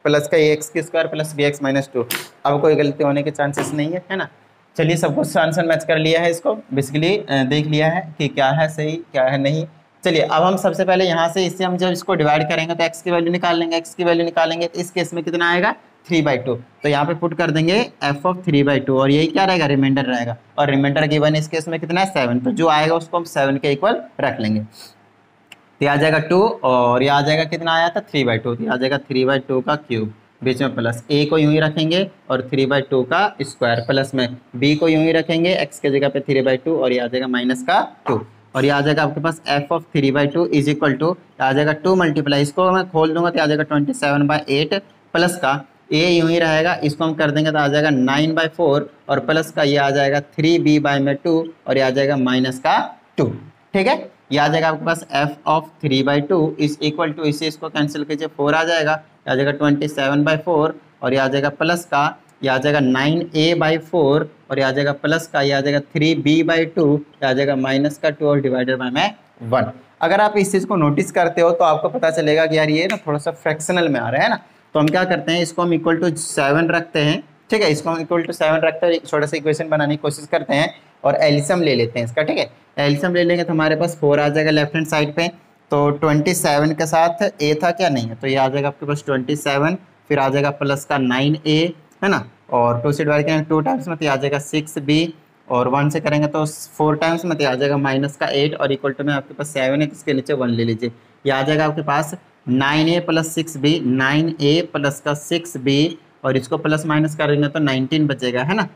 प्लस का ax की स्क्वायर प्लस bx - 2। अब कोई गलती होने के चांसेस नहीं है ना। चलिए, सब कुछ आंसर मैच कर लिया है, इसको बेसिकली देख लिया है कि क्या है सही क्या है नहीं। चलिए अब हम सबसे पहले यहाँ से इससे हम जब इसको डिवाइड करेंगे तो x की वैल्यू निकाल लेंगे, x की वैल्यू निकालेंगे तो इस केस में कितना आएगा 3/2। तो यहाँ पे पुट कर देंगे f ऑफ 3/2 और यही क्या रहेगा रिमाइंडर रहेगा, और रिमाइंडर गिवन इस केस में कितना है 7, तो जो आएगा उसको हम 7 के इक्वल रख लेंगे। तो आ जाएगा 2 और ये आ जाएगा कितना आया था 3/2, तो आ जाएगा 3/2 का क्यूब, बीच में प्लस a को यूं ही रखेंगे और 3/2 का स्क्वायर, प्लस में b को यूं ही रखेंगे x के जगह पे 3/2 और ये आ जाएगा माइनस का 2, और ये आ जाएगा आपके पास f of 3/2 is equal to आ जाएगा 2 मल्टीप्लाई, इसको मैं खोल दूंगा तो आ जाएगा 27/8 प्लस का a यूं ही रहेगा, इसको हम कर देंगे तो आ जाएगा 9/4 और प्लस का ये आ जाएगा 3b/2 और ये आ जाएगा माइनस का 2। ठीक है, ये आ जाएगा आपके पास f of 3/2 is equal to, इसे इसको कैंसिल कीजिए 4 आ जाएगा, आ जाएगा 27/4 और ये आ जाएगा प्लस का ये आ जाएगा 9a/4 और ये आ जाएगा प्लस का ये आ जाएगा 3b/2, ये आ जाएगा माइनस का 2 और डिवाइडेड बाय में 1। अगर आप इस चीज़ को नोटिस करते हो तो आपको पता चलेगा कि यार ये ना थोड़ा सा फ्रैक्शनल में आ रहा है ना, तो हम क्या करते हैं इसको हम इक्वल टू 7 रखते हैं। ठीक है, इसको हम इक्वल टू 7 रखते हैं, एक छोटा सा इक्वेशन बनाने की कोशिश करते हैं और एल्सियम ले लेते हैं इसका। ठीक है, एल्सियम ले लेंगे तो हमारे पास 4 आ जाएगा लेफ्ट हैंड साइड पे, तो 27 के साथ a था क्या नहीं है, तो ये आ जाएगा आपके पास 27, फिर आ जाएगा प्लस का 9a है ना, और 2 से डिवाइड करेंगे 2 टाइम्स में तो आ जाएगा 6b और 1 से करेंगे तो 4 टाइम्स में तो आ जाएगा माइनस का 8 और इक्वल टू में आपके पास 7 है, इसके नीचे 1 ले लीजिए, ये आ जाएगा आपके पास 9a plus 6b, 9a plus का 6b और इसको प्लस माइनस करेंगे तो 19 बचेगा है ना,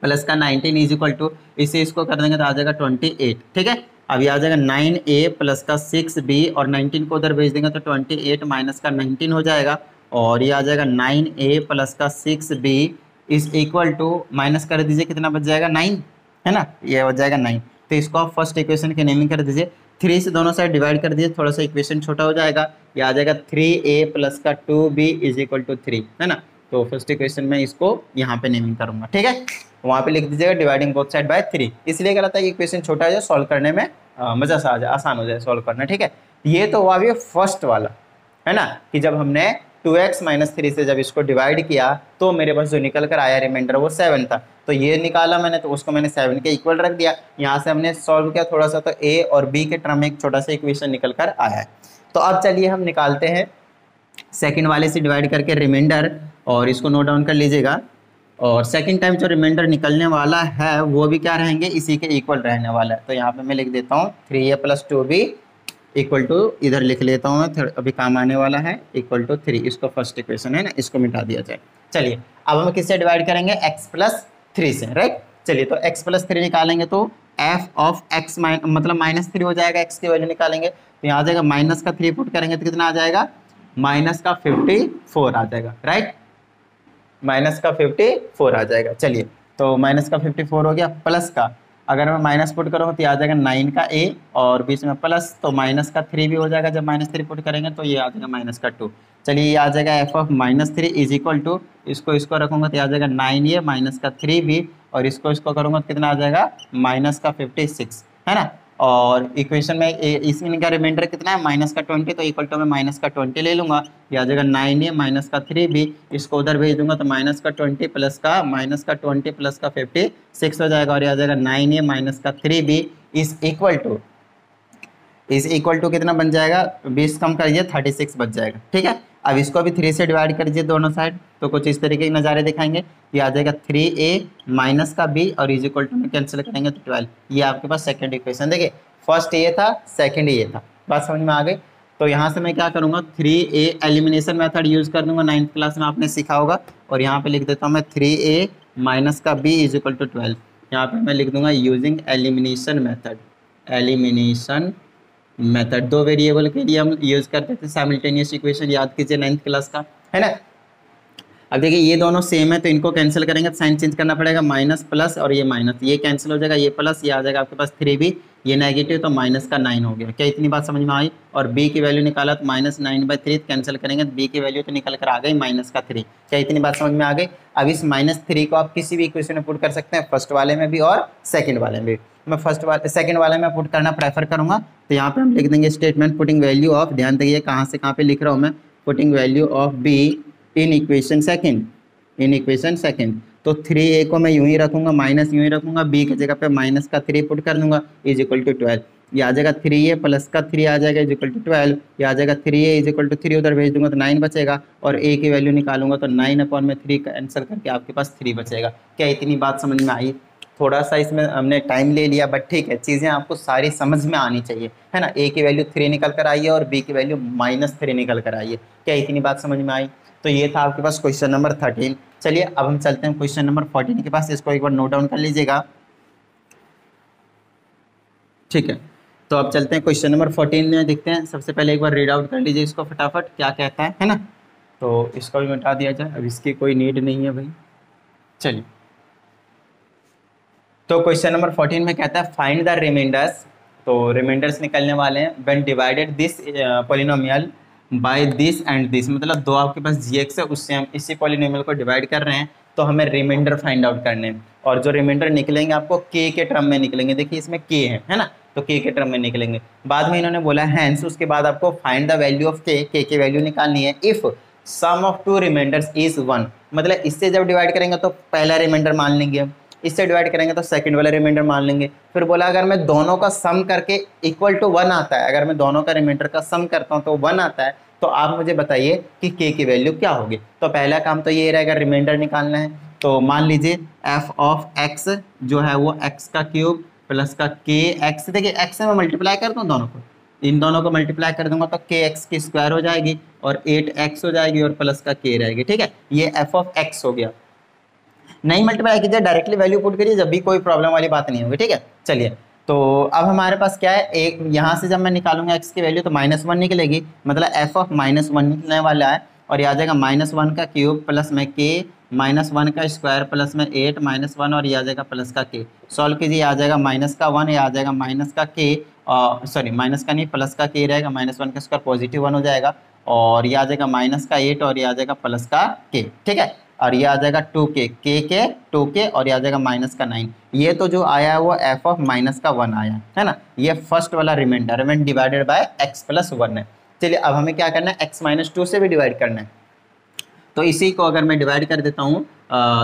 प्लस का 19 इज इक्वल टू इसे इसको कर देंगे तो आ जाएगा 28। ठीक है, अब ये आ जाएगा 9a प्लस का 6b और 19 को उधर भेज देंगे तो 28 माइनस का 19 हो जाएगा, और ये आ जाएगा 9a प्लस का 6b is equal to minus कर दीजिए कितना बच जाएगा 9 है ना, ये हो जाएगा 9। तो इसको आप फर्स्ट इक्वेशन की नेमिंग कर दीजिए, 3 से दोनों साइड डिवाइड कर दीजिए, थोड़ा सा इक्वेशन छोटा हो जाएगा, ये आ जाएगा 3a प्लस का 2b इज इक्वल टू 3 है ना। तो फर्स्ट इक्वेशन में इसको यहाँ पे नेमिंग करूंगा। ठीक है, वहाँ पे लिख दीजिएगा डिवाइडिंग बोथ साइड बाय 3, इसलिए क्या रहता है कि इक्वेशन छोटा है, सॉल्व करने में मजा सा आ जाए, आसान हो जाए सॉल्व करना। ठीक है, ये तो हुआ भी फर्स्ट वाला है ना, कि जब हमने 2x माइनस 3 से जब इसको डिवाइड किया तो मेरे पास जो निकल कर आया रिमाइंडर वो 7 था, तो ये निकाला मैंने तो उसको मैंने 7 के इक्वल रख दिया। यहाँ से हमने सॉल्व किया थोड़ा सा तो a और b के टर्म में एक छोटा सा इक्वेशन निकल कर आया है। तो अब चलिए हम निकालते हैं सेकेंड वाले से डिवाइड करके रिमाइंडर, और इसको नोट डाउन कर लीजिएगा, और सेकंड टाइम जो रिमाइंडर निकलने वाला है वो भी क्या रहेंगे इसी के इक्वल रहने वाला है। तो यहाँ पे मैं लिख देता हूँ 3a plus 2b equal to, इधर लिख लेता हूँ मैं, अभी काम आने वाला है, इक्वल टू 3, इसको फर्स्ट इक्वेशन है ना, इसको मिटा दिया जाए। चलिए अब हम किससे डिवाइड करेंगे x प्लस 3 से, राइट। चलिए तो x प्लस 3 निकालेंगे तो f ऑफ x मतलब -3 हो जाएगा, x की वैल्यू निकालेंगे तो यहाँ आ जाएगा माइनस का 3 पुट करेंगे तो कितना आ जाएगा माइनस का 54 आ जाएगा, राइट, माइनस का 54 आ जाएगा। चलिए तो माइनस का 54 हो गया, प्लस का अगर मैं माइनस पुट करूँगा तो आ जाएगा 9 का a और बीच में प्लस, तो माइनस का 3 भी हो जाएगा, जब -3 पुट करेंगे तो ये आ जाएगा माइनस का 2। चलिए ये आ जाएगा f of -3 is equal to, इसको रखूँगा तो आ जाएगा 9a माइनस का 3b और इसको करूँगा तो कितना आ जाएगा माइनस का 56 है ना, और इक्वेशन में इसमें का रिमाइंडर कितना है माइनस का 20, तो इक्वल टू में माइनस का 20 ले लूँगा, ये आ जाएगा 9a माइनस का 3b, इसको उधर भेज दूंगा तो माइनस का 20 प्लस का माइनस का 20 प्लस का 56 हो जाएगा, और ये आ जाएगा 9a माइनस का 3b इज इक्वल टू कितना बन जाएगा, 20 कम करिए 36 बच जाएगा। ठीक है, अब इसको भी 3 से डिवाइड कर दीजिए दोनों साइड, तो कुछ इस तरीके के नज़ारे दिखाएंगे, ये आ जाएगा 3a माइनस का b और इज इक्वल टू में कैंसिल करेंगे तो 12, ये आपके पास सेकंड इक्वेशन। देखिए फर्स्ट ये था, सेकंड ये था, बात समझ में आ गई। तो यहाँ से मैं क्या करूँगा 3a एलिमिनेशन मेथड यूज़ कर दूंगा, 9th क्लास में आपने सीखा होगा, और यहाँ पे लिख देता हूँ मैं 3a माइनस का b इज इक्वल टू 12, यहाँ पे मैं लिख दूंगा यूजिंग एलिमिनेशन मेथड। 2 वेरिएबल के लिए हम यूज़ करते थे साइमल्टेनियस इक्वेशन, याद कीजिए 9th क्लास का, है ना। अब देखिए ये दोनों सेम है तो इनको कैंसिल करेंगे तो साइन चेंज करना पड़ेगा, माइनस प्लस और ये माइनस, ये कैंसिल हो जाएगा, ये प्लस, ये आ जाएगा आपके पास 3b, ये नेगेटिव तो माइनस का 9 हो गया। क्या इतनी बात समझ में आई, और b की वैल्यू निकाला तो -9/3 कैंसिल करेंगे तो b की वैल्यू तो निकल कर आ गई माइनस का 3। क्या इतनी बात समझ में आ गई। अब इस -3 को आप किसी भी इक्वेशन में पुट कर सकते हैं, फर्स्ट वाले में भी और सेकेंड वाले में भी। मैं सेकेंड वाले में पुट करना प्रेफर करूँगा, तो यहाँ पर हम लिख देंगे स्टेटमेंट पुटिंग वैल्यू ऑफ, ध्यान दीजिए कहाँ से कहाँ पे लिख रहा हूँ मैं, putting value of b in equation second. तो 3a को मैं यूं ही रखूंगा, माइनस यूं ही रखूंगा, b की जगह पे माइनस का 3 पुट कर दूंगा इज इक्वल टू 12। ये आ जाएगा 3a प्लस का 3 आ जाएगा इज इक्वल टू 12, ये आ जाएगा 3a इज इक्वल टू 3 उधर भेज दूंगा तो 9 बचेगा, और a की वैल्यू निकालूंगा तो 9/3 का आंसर करके आपके पास 3 बचेगा। क्या इतनी बात समझ में आई? थोड़ा सा इसमें हमने टाइम ले लिया, बट ठीक है, चीज़ें आपको सारी समझ में आनी चाहिए, है ना। a की वैल्यू 3 निकल कर आई है और b की वैल्यू -3 निकल कर आई है। क्या इतनी बात समझ में आई? तो ये था आपके पास क्वेश्चन नंबर 13। चलिए अब हम चलते हैं क्वेश्चन नंबर 14 के पास, इसको एक बार नोट डाउन कर लीजिएगा, ठीक है। तो अब चलते हैं क्वेश्चन नंबर 14 में, देखते हैं। सबसे पहले एक बार रीड आउट कर लीजिए इसको फटाफट, क्या कहता है ना। तो इसको भी मिटा दिया जाए, अब इसकी कोई नीड नहीं है भाई। चलिए, तो क्वेश्चन नंबर 14 में कहता है फाइंड द रिमाइंडर्स। तो रिमाइंडर्स निकलने वाले हैं when divided this polynomial bye this and this, मतलब दो आपके पास gx है, उससे हम इसी पॉलिनोमियल को डिवाइड कर रहे हैं, तो हमें रिमाइंडर फाइंड आउट करने हैं। और जो रिमाइंडर निकलेंगे आपको k के टर्म में निकलेंगे, देखिए इसमें k है ना, तो k के टर्म में निकलेंगे। बाद में इन्होंने बोला हैंस, उसके बाद आपको find the value of k की वैल्यू निकालनी है if sum of two remainders is 1, मतलब इससे जब डिवाइड करेंगे तो पहला रिमाइंडर मान लेंगे, इससे डिवाइड करेंगे तो सेकंड वाला रिमाइंडर मान लेंगे। फिर बोला अगर मैं दोनों का सम करके इक्वल टू 1 आता है, अगर मैं दोनों का रिमाइंडर का सम करता हूं तो 1 आता है, तो आप मुझे बताइए कि k की वैल्यू क्या होगी। तो पहला काम तो ये रहेगा, रिमाइंडर निकालना है। तो मान लीजिए f ऑफ x जो है वो x का क्यूब प्लस का kx, देखिए x से मैं मल्टीप्लाई कर दूँ दोनों को, इन दोनों को मल्टीप्लाई कर दूंगा तो kx की स्क्वायर हो जाएगी और 8x हो जाएगी और प्लस का k रहेगी, ठीक है। ये f ऑफ x हो गया। नहीं मल्टीप्लाई कीजिए, डायरेक्टली वैल्यू पुट करिए, जब भी कोई प्रॉब्लम वाली बात नहीं होगी, ठीक है। चलिए, तो अब हमारे पास क्या है, एक यहाँ से जब मैं निकालूंगा x की वैल्यू तो -1 निकलेगी, मतलब f ऑफ -1 निकलने वाला है, और ये आ जाएगा -1 का क्यूब प्लस में k -1 का स्क्वायर प्लस में 8 -1 और ये आ जाएगा प्लस का k। सॉल्व कीजिए, आ जाएगा -1, ये आ जाएगा माइनस का k, सॉरी माइनस का नहीं प्लस का k रहेगा, -1 का स्क्वायर पॉजिटिव 1 हो जाएगा, और ये आ जाएगा -8 और ये आ जाएगा प्लस का k, ठीक है। और ये आ जाएगा 2k, के 2k और ये आ जाएगा -9। ये तो जो आया है वो f ऑफ -1 आया है ना, ये फर्स्ट वाला remainder when divided by x + 1 है। चलिए अब हमें क्या करना है, x - 2 से भी डिवाइड करना है। तो इसी को अगर मैं डिवाइड कर देता हूँ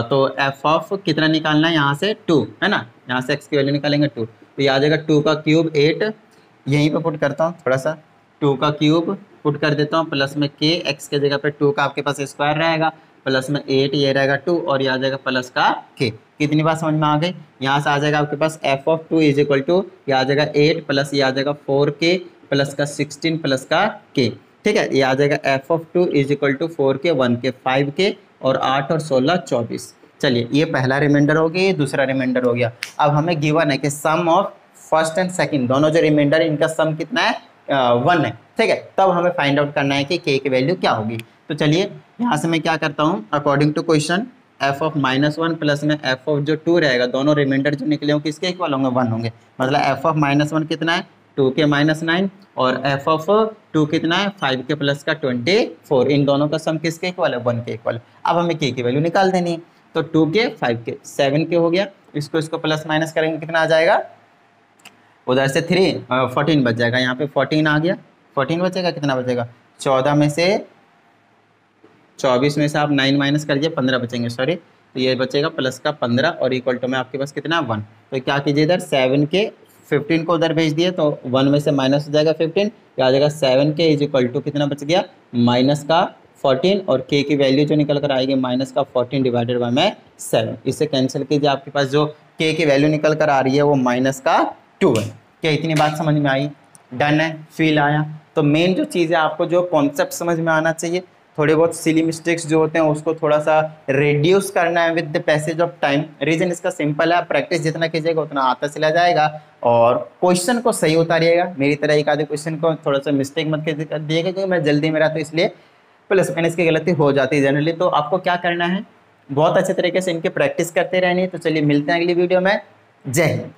तो f ऑफ कितना निकालना है, यहाँ से 2 है ना, यहाँ से x की वैल्यू निकालेंगे 2, तो ये आ जाएगा 2 का क्यूब 8, यहीं पे पुट करता हूँ थोड़ा सा, 2 का क्यूब पुट कर देता हूँ प्लस में k, x के जगह पे 2 का आपके पास स्क्वायर रहेगा प्लस में 8, ये रहेगा 2 और ये आ जाएगा प्लस का k। कितनी बात समझ में आ गई? यहाँ से आ जाएगा आपके पास f of 2 is equal to, ये आ जाएगा 8 प्लस ये आ जाएगा 4k प्लस का 16 प्लस का k, ठीक है। ये आ जाएगा f of 2 is equal to 4k 1k 5k और 8 और 16 24। चलिए ये पहला रिमाइंडर हो गया, ये दूसरा रिमाइंडर हो गया। अब हमें गिवन है कि सम ऑफ फर्स्ट एंड सेकंड दोनों जो रिमाइंडर है इनका सम कितना है, 1 है, ठीक है। तब हमें फाइंड आउट करना है कि k की वैल्यू क्या होगी। तो चलिए यहाँ से मैं क्या करता हूँ, according to question f of -1 plus में f ऑफ जो 2 रहेगा, दोनों रिमाइंडर जो निकले होंगे किसके इक्वल होंगे, 1 होंगे, मतलब f ऑफ -1 कितना है 2k - 9 और f ऑफ 2 कितना है 5k प्लस का 24, इन दोनों का सम किसके इक्वल है, 1 के इक्वल। अब हमें k की वैल्यू निकाल देनी है, तो 2k 5k 7k हो गया, इसको प्लस माइनस करेंगे कितना आ जाएगा, उधर से 14 बच जाएगा, यहाँ पे 14 आ गया, 14 बचेगा, कितना बचेगा 14 में से 24 में से आप 9 माइनस करिए 15 बचेंगे, सॉरी, तो ये बचेगा प्लस का 15 और इक्वल टू में आपके पास कितना 1। तो क्या कीजिए, इधर 7k 15 को उधर भेज दिए तो 1 में से माइनस हो जाएगा 15, ये आ जाएगा 7k इज इक्वल टू कितना बच गया माइनस का 14 और k की वैल्यू जो निकल कर आएगी माइनस का 14 डिवाइडेड बाय में 7। इसे कैंसिल कीजिए, आपके पास जो k की वैल्यू निकल कर आ रही है वो माइनस का 2 है। क्या इतनी बात समझ में आई? डन है, फील आया? तो मेन जो चीज़ है आपको जो कॉन्सेप्ट समझ में आना चाहिए, थोड़े बहुत सिली मिस्टेक्स जो होते हैं उसको थोड़ा सा रिड्यूस करना है with the passage of time. Reason इसका सिंपल है, प्रैक्टिस जितना कीजिएगा उतना आता चला जाएगा और क्वेश्चन को सही उतारिएगा। मेरी तरह एक आधे क्वेश्चन को थोड़ा सा मिस्टेक मत कर दिएगा, क्योंकि मैं जल्दी में रहा तो इसलिए प्लस माइनस की गलती हो जाती है जनरली। तो आपको क्या करना है, बहुत अच्छे तरीके से इनकी प्रैक्टिस करते रहनी है। तो चलिए मिलते हैं अगली वीडियो में, जय हिंद।